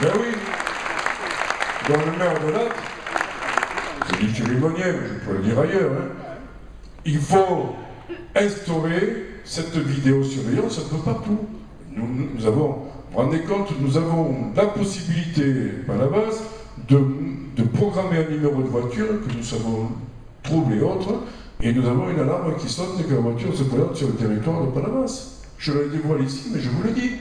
Ben oui. Dans le maire de Latte, c'est du cérémoniel, je peux le dire ailleurs, hein. Il faut instaurer cette vidéosurveillance un peu partout. Nous avons, vous vous rendez compte, nous avons la possibilité, par la base, de programmer un numéro de voiture que nous savons trouble et autres, et nous avons une alarme qui sonne dès que la voiture se présente sur le territoire de Palavas. Je le dévoile ici, mais je vous le dis.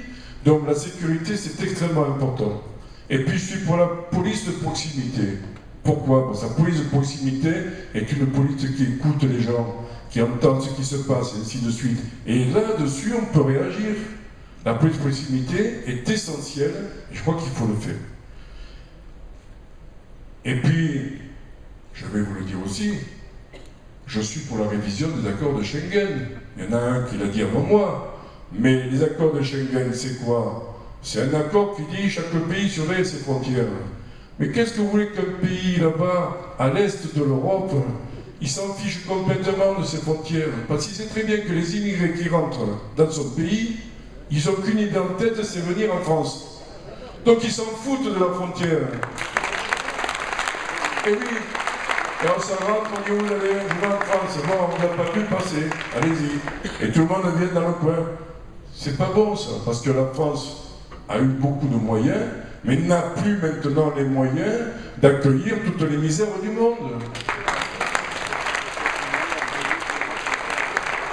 Donc la sécurité, c'est extrêmement important. Et puis je suis pour la police de proximité. Pourquoi? Parce que la police de proximité est une police qui écoute les gens, qui entend ce qui se passe, et ainsi de suite. Et là-dessus, on peut réagir. La police de proximité est essentielle, et je crois qu'il faut le faire. Et puis, je vais vous le dire aussi, je suis pour la révision des accords de Schengen. Il y en a un qui l'a dit avant moi. Mais les accords de Schengen, c'est quoi? C'est un accord qui dit chaque pays surveille ses frontières. Mais qu'est-ce que vous voulez qu'un pays là-bas, à l'est de l'Europe, il s'en fiche complètement de ses frontières? Parce qu'il sait très bien que les immigrés qui rentrent dans son pays, ils n'ont qu'une idée en tête, c'est venir en France. Donc ils s'en foutent de la frontière. Et oui, et on s'en rentre, on dit où vous allez, je vais en France, bon, on n'a pas pu passer, allez-y. Et tout le monde vient dans le coin. C'est pas bon ça, parce que la France a eu beaucoup de moyens, mais n'a plus maintenant les moyens d'accueillir toutes les misères du monde.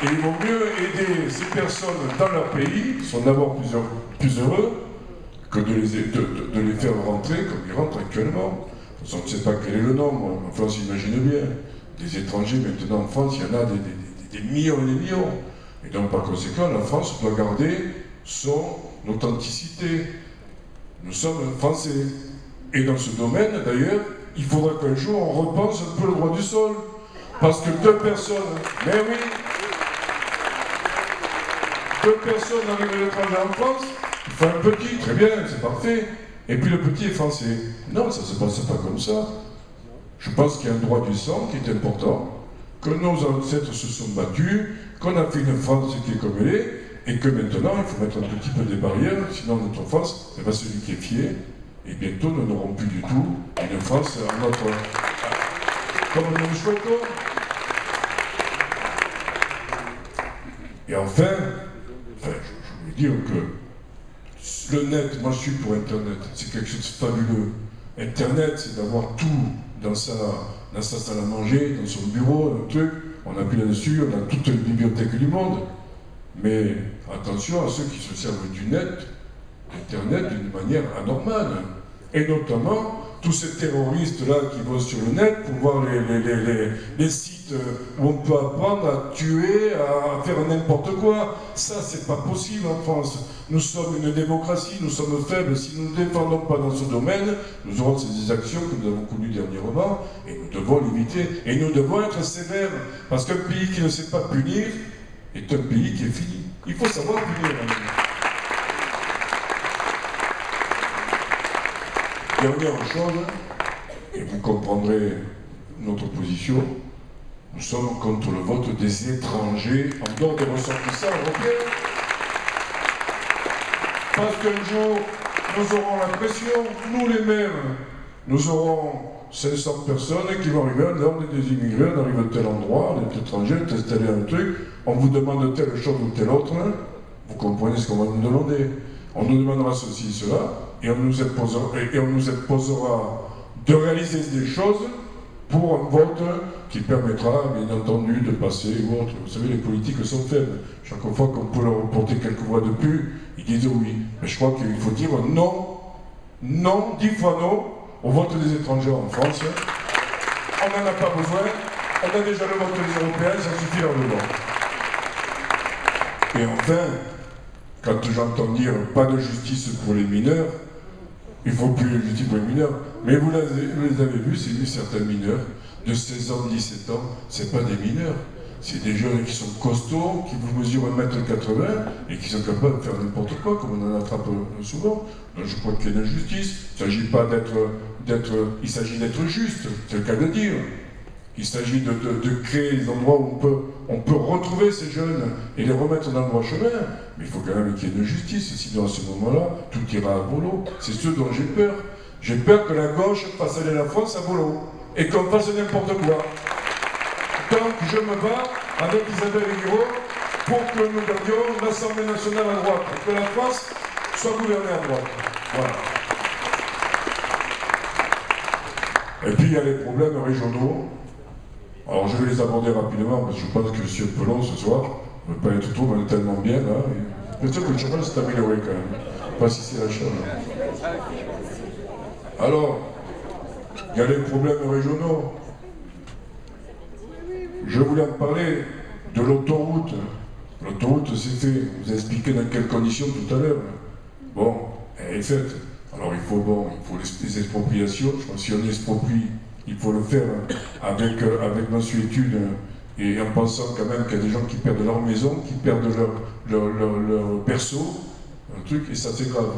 Et il vaut mieux aider ces personnes dans leur pays, qui sont d'abord plus heureux, que de les faire rentrer comme ils rentrent actuellement. On ne sait pas quel est le nombre, enfin on s'imagine bien. Des étrangers maintenant en France, il y en a des millions et des millions. Et donc par conséquent, la France doit garder son authenticité. Nous sommes français. Et dans ce domaine, d'ailleurs, il faudra qu'un jour on repense un peu le droit du sol. Parce que deux personnes, mais oui, deux personnes arrivent de l'étranger en France, il faut un petit, très bien, c'est parfait. Et puis le petit est français. Non, ça ne se passe pas comme ça. Je pense qu'il y a un droit du sang qui est important, que nos ancêtres se sont battus, qu'on a fait une France qui est comme elle est, et que maintenant il faut mettre un petit peu des barrières, sinon notre France, c'est pas celui qui est fier, et bientôt nous n'aurons plus du tout une France à notre... comme nous le souhaitons. Et enfin, je voulais dire que le net, moi je suis pour Internet, c'est quelque chose de fabuleux. Internet, c'est d'avoir tout dans sa salle à manger, dans son bureau, un truc, on appuie là-dessus, on a toute une bibliothèque du monde. Mais attention à ceux qui se servent du net, Internet, d'une manière anormale. Et notamment, tous ces terroristes-là qui vont sur le net pour voir les sites où on peut apprendre à tuer, à faire n'importe quoi. Ça, c'est pas possible en France. Nous sommes une démocratie, nous sommes faibles. Si nous ne défendons pas dans ce domaine, nous aurons ces actions que nous avons connues dernièrement, et nous devons limiter. Et nous devons être sévères, parce qu'un pays qui ne sait pas punir est un pays qui est fini. Il faut savoir punir. Dernière chose, et vous comprendrez notre position, nous sommes contre le vote des étrangers en dehors des ressortissants européens. Parce qu'un jour, nous aurons la pression, nous les mêmes, nous aurons 500 personnes qui vont arriver, là on est des immigrés, on arrive à tel endroit, on est étrangers, on est installé un truc, on vous demande telle chose ou telle autre, hein, vous comprenez ce qu'on va nous demander. On nous demandera ceci, cela, et on nous imposera de réaliser des choses pour un vote qui permettra, bien entendu, de passer ou autre. Vous savez, les politiques sont faibles. Chaque fois qu'on peut leur reporter quelques voix de plus, ils disent oui. Mais je crois qu'il faut dire non, non, 10 fois non, au vote des étrangers en France. On n'en a pas besoin, on a déjà le vote des Européens, ça suffit largement. Et enfin, quand j'entends dire pas de justice pour les mineurs, il ne faut plus de justice pour les mineurs, mais vous les avez vus, c'est certains mineurs de 16 ans, 17 ans, c'est pas des mineurs, c'est des jeunes qui sont costauds, qui vous mesurent 1,80 m et qui sont capables de faire n'importe quoi, comme on en attrape souvent. Donc je crois qu'il y a une injustice. Il ne s'agit pas il s'agit d'être juste, c'est le cas de dire. Il s'agit de créer des endroits où on peut retrouver ces jeunes et les remettre dans le droit chemin. Mais il faut quand même qu'il y ait une justice, sinon à ce moment-là, tout ira à volo. C'est ce dont j'ai peur. J'ai peur que la gauche fasse aller la France à volo et qu'on fasse n'importe quoi. Donc je me bats avec Isabelle Guiraud pour que nous gardions l'Assemblée nationale à droite, pour que la France soit gouvernée à droite. Voilà. Et puis il y a les problèmes régionaux. Alors je vais les aborder rapidement parce que je pense que je suis un peu long ce soir. Je ne veux pas être trop, mais on est tellement bien là. Peut-être que le chemin s'est amélioré quand même. Pas si c'est la chose. Alors, il y a les problèmes régionaux. Je voulais en parler de l'autoroute. L'autoroute, c'est fait. Je vous ai expliqué dans quelles conditions tout à l'heure. Bon, elle est faite. Alors il faut les expropriations. Je pense que si on exproprie, il faut le faire avec mansuétude et en pensant quand même qu'il y a des gens qui perdent leur maison, qui perdent leur berceau, un truc, et ça c'est grave.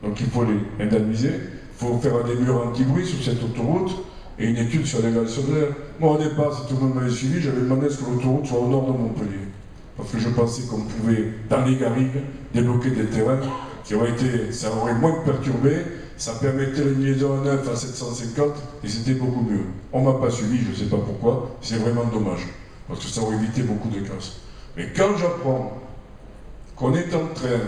Donc il faut les indemniser. Il faut faire des murs anti-bruit sur cette autoroute et une étude sur l'égalisation de l'air. Moi au départ, si tout le monde m'avait suivi, j'avais demandé à ce que l'autoroute soit au nord de Montpellier. Parce que je pensais qu'on pouvait, dans les garrigues, débloquer des terrains qui auraient été, ça aurait moins perturbé, ça permettait une liaison à 9 à 750 et c'était beaucoup mieux. On ne m'a pas suivi, je ne sais pas pourquoi, c'est vraiment dommage, parce que ça aurait évité beaucoup de casses. Mais quand j'apprends qu'on est en train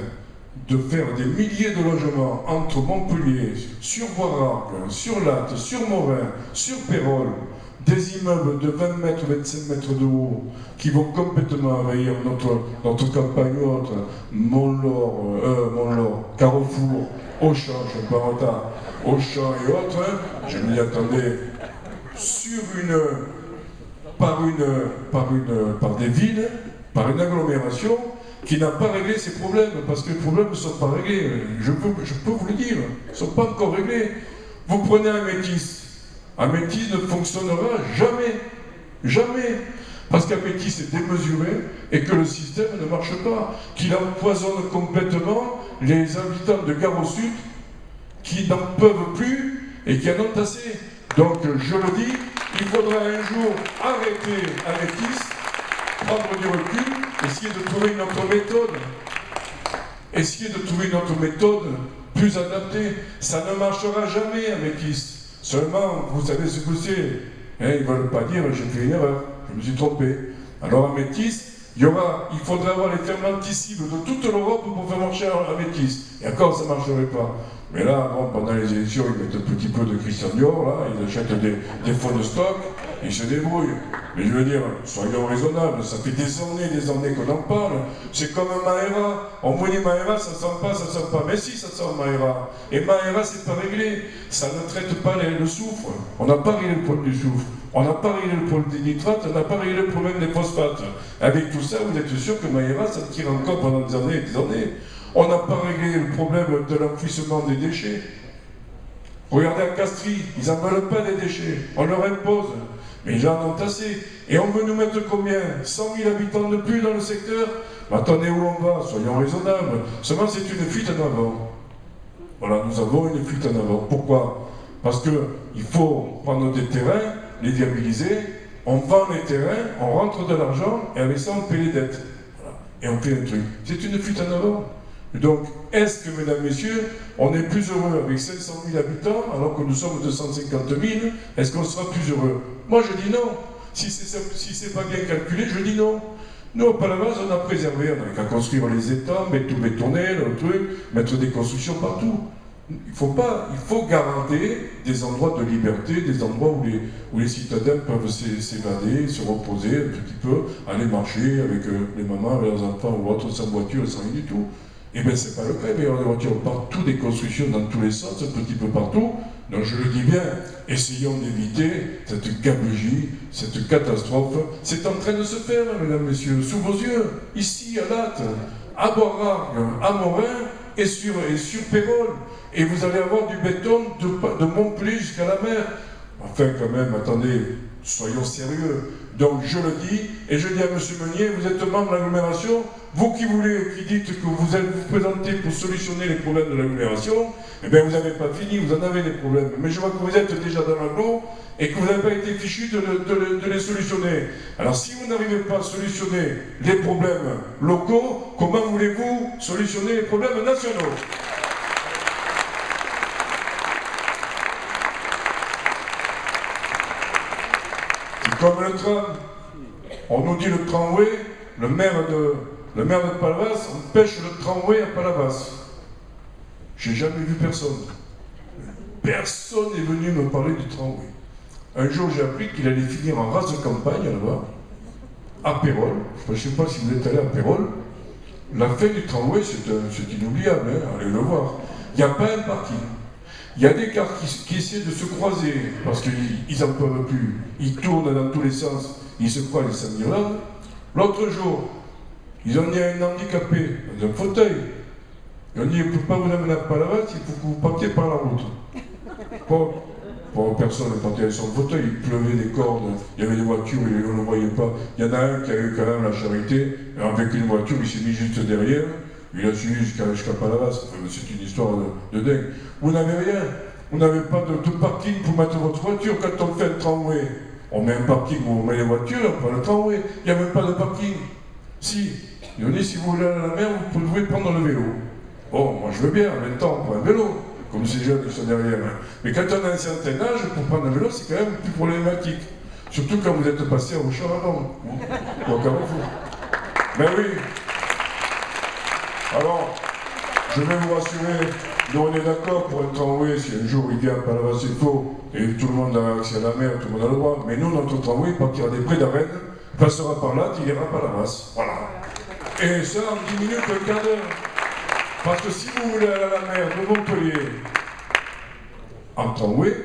de faire des milliers de logements entre Montpellier, sur Boisrac, sur Latte, sur Morin, sur Pérol, des immeubles de 20 mètres, 25 mètres de haut, qui vont complètement envahir notre campagne haute, Mont-Laur, Carrefour, Auchan, je ne suis pas en retard, Auchan et autres, je m'y attendais, par des villes, par une agglomération, qui n'a pas réglé ces problèmes, parce que les problèmes ne sont pas réglés. Je peux vous le dire, ils ne sont pas encore réglés. Vous prenez un Métis ne fonctionnera jamais. Jamais. Parce qu'un Métis est démesuré et que le système ne marche pas. Qu'il empoisonne complètement les habitants de Gare au Sud qui n'en peuvent plus et qui en ont assez. Donc, je le dis, il faudra un jour arrêter un Métis, prendre du recul, essayer de trouver une autre méthode. Essayer de trouver une autre méthode plus adaptée. Ça ne marchera jamais un Métis. Seulement, vous savez ce que c'est. Hein, ils ne veulent pas dire j'ai fait une erreur, je me suis trompé. Alors un Métis, il faudrait avoir les fermenticibles de toute l'Europe pour faire marcher un Métis. Et encore, ça ne marcherait pas. Mais là, bon, pendant les élections, ils mettent un petit peu de Christian Dior, là, ils achètent des fonds de stock, ils se débrouillent. Mais je veux dire, soyons raisonnables, ça fait des années qu'on en parle. C'est comme un Maera. On vous dit Maera, ça sent pas. Mais si, ça sent Maera. Et Maera, c'est pas réglé. Ça ne traite pas le soufre. On n'a pas réglé le problème du soufre. On n'a pas réglé le problème des nitrates, on n'a pas réglé le problème des phosphates. Avec tout ça, vous êtes sûr que Maera, ça tire encore pendant des années et des années. On n'a pas réglé le problème de l'enfouissement des déchets. Regardez à Castries, ils n'en veulent pas des déchets. On leur impose. Mais ils en ont assez. Et on veut nous mettre combien? 100 000 habitants de plus dans le secteur? Mais attendez, où on va? Soyons raisonnables. Seulement, c'est une fuite en avant. Voilà, nous avons une fuite en avant. Pourquoi? Parce qu'il faut prendre des terrains, les viabiliser, on vend les terrains, on rentre de l'argent, et avec ça, on paie les dettes. Voilà. Et on fait un truc. C'est une fuite en avant. Donc, est-ce que, mesdames, messieurs, on est plus heureux avec 500 000 habitants alors que nous sommes 250 000? Est-ce qu'on sera plus heureux? Moi, je dis non. Si c'est pas bien calculé, je dis non. Nous, au Palavas, on a préservé, on n'a qu'à construire les étangs, mettre tout bétonné, le truc, mettre des constructions partout. Il faut garantir des endroits de liberté, des endroits où les citadins peuvent s'évader, se reposer un petit peu, aller marcher avec les mamans, avec leurs enfants ou autres, sans voiture, sans rien du tout. Eh bien, c'est pas le cas, mais on a des voitures partout, des constructions dans tous les sens, un petit peu partout. Donc je le dis bien, essayons d'éviter cette gabegie, cette catastrophe. C'est en train de se faire, mesdames, messieurs, sous vos yeux, ici, à Latte, à Boisrac, à Morin et sur Pérol. Et vous allez avoir du béton de Montpellier jusqu'à la mer. Enfin, quand même, attendez, soyons sérieux. Donc je le dis, et je dis à M. Meunier, vous êtes membre de l'agglomération, vous qui dites que vous allez vous présenter pour solutionner les problèmes de l'agglomération, eh bien vous n'avez pas fini, vous en avez des problèmes. Mais je vois que vous êtes déjà dans l'agglo et que vous n'avez pas été fichu de les solutionner. Alors si vous n'arrivez pas à solutionner les problèmes locaux, comment voulez-vous solutionner les problèmes nationaux? Comme le tram, on nous dit le tramway, le maire de Palavas empêche le tramway à Palavas. J'ai jamais vu personne. Personne n'est venu me parler du tramway. Un jour, j'ai appris qu'il allait finir en race de campagne là-bas, à Pérol. Je ne sais pas si vous êtes allé à Pérol. La fin du tramway, c'est inoubliable, hein, allez le voir. Il n'y a pas un parking. Il y a des cars qui essaient de se croiser parce qu'ils n'en peuvent plus. Ils tournent dans tous les sens, ils se croisent, ils s'engueulent. L'autre jour, ils ont dit à un handicapé dans un fauteuil. Ils ont dit, on ne peut pas vous amener à Palavas, il faut que vous partiez par la route. Pour personne ne partait avec son fauteuil, il pleuvait des cordes, il y avait des voitures, et on ne le voyait pas. Il y en a un qui a eu quand même la charité, avec une voiture, il s'est mis juste derrière. Il a suivi jusqu'à Palavas, c'est une histoire de dingue. Vous n'avez rien, vous n'avez pas de parking pour mettre votre voiture. Quand on fait le tramway, on met un parking où on met les voitures, on prend le tramway. Il n'y a même pas de parking. Si, ils ont dit, si vous voulez aller à la mer, vous pouvez prendre le vélo. Bon, moi je veux bien, en même temps, on prend un vélo, comme ces jeunes qui sont derrière. Mais quand on a un certain âge, pour prendre un vélo, c'est quand même plus problématique. Surtout quand vous êtes passé au champ avant, ou au Carrefour. Ben oui. Alors, je vais vous rassurer, nous on est d'accord pour un tramway, si un jour il vient à Palavas, c'est faux, et tout le monde a accès à la mer, tout le monde a le droit, mais nous, notre tramway partira des Prés d'Arennes, passera par là, il ira à Palavas. Voilà. Et ça en 10 minutes, un quart d'heure. Parce que si vous voulez aller à la mer de Montpellier, en tramway,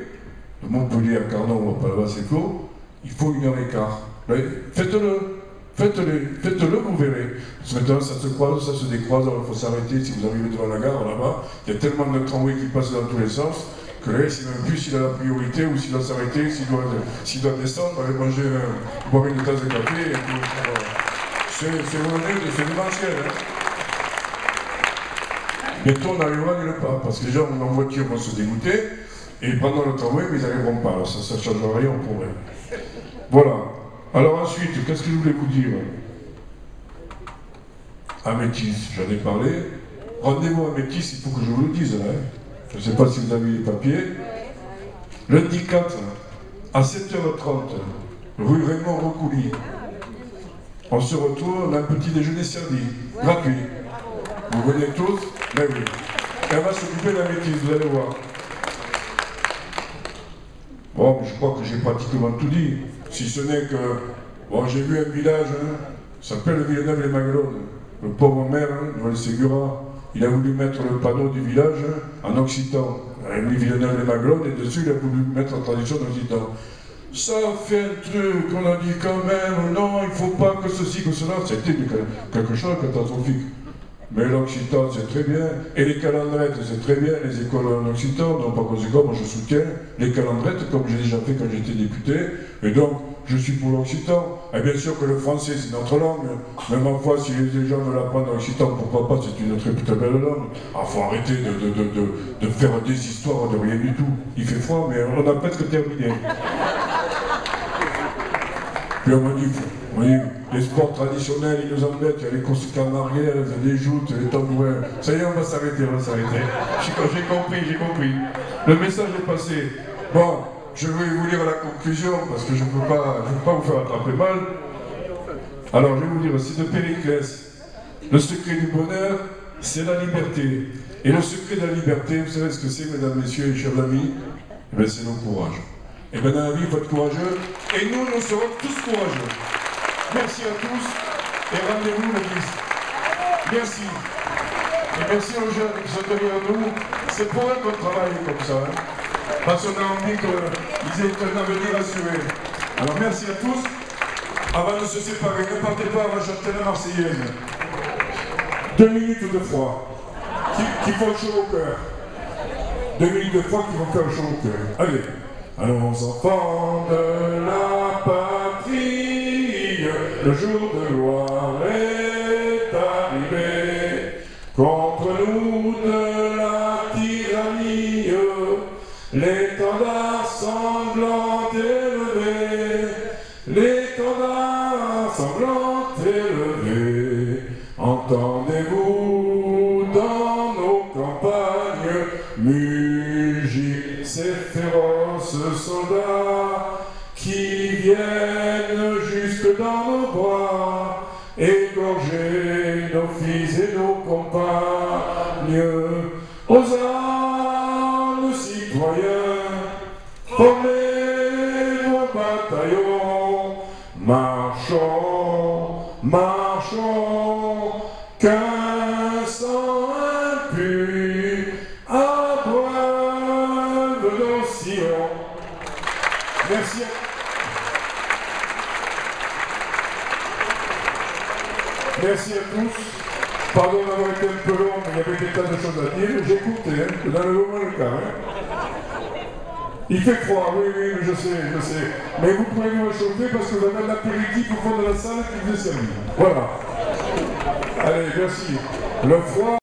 de Montpellier à Carnon ou à Palavas, c'est faux, il faut 1h15. Faites-le. Faites-le, vous verrez. Parce que maintenant, ça se croise, ça se décroise, alors il faut s'arrêter. Si vous arrivez devant la gare, là-bas, il y a tellement de tramways qui passent dans tous les sens, que là, il ne sait même plus s'il a la priorité ou s'il doit s'arrêter, s'il doit descendre, aller manger, boire une tasse de café. C'est démentiel. Hein. Bientôt, on n'arrivera nulle part, parce que les gens en voiture vont se dégoûter, et pendant le tramway, mais ils n'arriveront pas. Alors ça ne change rien au problème. Voilà. Alors ensuite, qu'est-ce que je voulais vous dire? À Métis, j'en ai parlé. Rendez-vous à Métis, il faut que je vous le dise là. Je ne sais pas si vous avez les papiers. Lundi 4, à 7h30, rue Raymond Recouli. On se retrouve, on a un petit déjeuner servi, gratuit. Vous venez tous? Ben oui. Elle va s'occuper de la Métis, vous allez voir. Bon, je crois que j'ai pratiquement tout dit. Si ce n'est que, bon, j'ai vu un village, hein, s'appelle Villeneuve-les-Maglones. Le pauvre maire, hein, Noël Ségura, il a voulu mettre le panneau du village hein, en occitan. Il a mis Villeneuve-les-Maglones et dessus il a voulu mettre la tradition d'occitan. Ça fait un truc, on a dit quand même, non, il ne faut pas que ceci, que cela. C'était quelque chose de catastrophique. Mais l'occitan, c'est très bien, et les calendrettes, c'est très bien, les écoles en occitan, donc par conséquent, moi je soutiens les calendrettes, comme j'ai déjà fait quand j'étais député, et donc, je suis pour l'occitan. Et bien sûr que le français, c'est notre langue, mais ma foi, si les gens veulent apprendre l'occitan, pourquoi pas, c'est une très belle langue. Ah, faut arrêter de faire des histoires de rien du tout. Il fait froid, mais on a presque terminé. Puis on m'a dit, les sports traditionnels, ils nous embêtent, il y a les courses camarières, les joutes, les tambourins. Ça y est, on va s'arrêter. J'ai compris. Le message est passé. Bon, je vais vous lire la conclusion, parce que je ne peux pas vous faire attraper mal. Alors, je vais vous dire, c'est de Périclès. Le secret du bonheur, c'est la liberté. Et le secret de la liberté, vous savez ce que c'est, mesdames, messieurs et chers amis? Eh bien, c'est le courage. Et bien, dans la vie, il faut être courageux. Et nous serons tous courageux. Merci à tous et rendez-vous le 10. Merci. Et merci aux jeunes qui sont derrière nous. C'est pour eux qu'on travaille comme ça. Hein. Parce qu'on a envie qu'ils aient un avenir assuré. Alors merci à tous. Avant de se séparer, ne partez pas, on va chanter la Marseillaise. 2 minutes de froid qui font chaud au cœur. 2 minutes de froid qui vont faire chaud au cœur. Allez. Allons enfants de la patrie. Le jour de gloire est arrivé, contre nous de la tyrannie, l'étendard sanglant élevé, l'étendard sanglant élevé. Entendez-vous dans nos campagnes mugir ces féroces soldats qui viennent jusque dans nos bois, égorger nos fils et nos compagnes. Aux armes, citoyens, formez vos bataillons, marchons, marchons, qu'un sang impur abreuve nos sillons. Merci. Merci à tous. Pardon d'avoir été un peu long, mais il y avait des tas de choses à dire. J'écoutais, hein, dans le moment le cas. Hein. Il fait froid, oui, je sais. Mais vous pouvez vous réchauffer parce que vous avez l'apéritif au fond de la salle qui vous est servi. Voilà. Allez, merci. Le froid.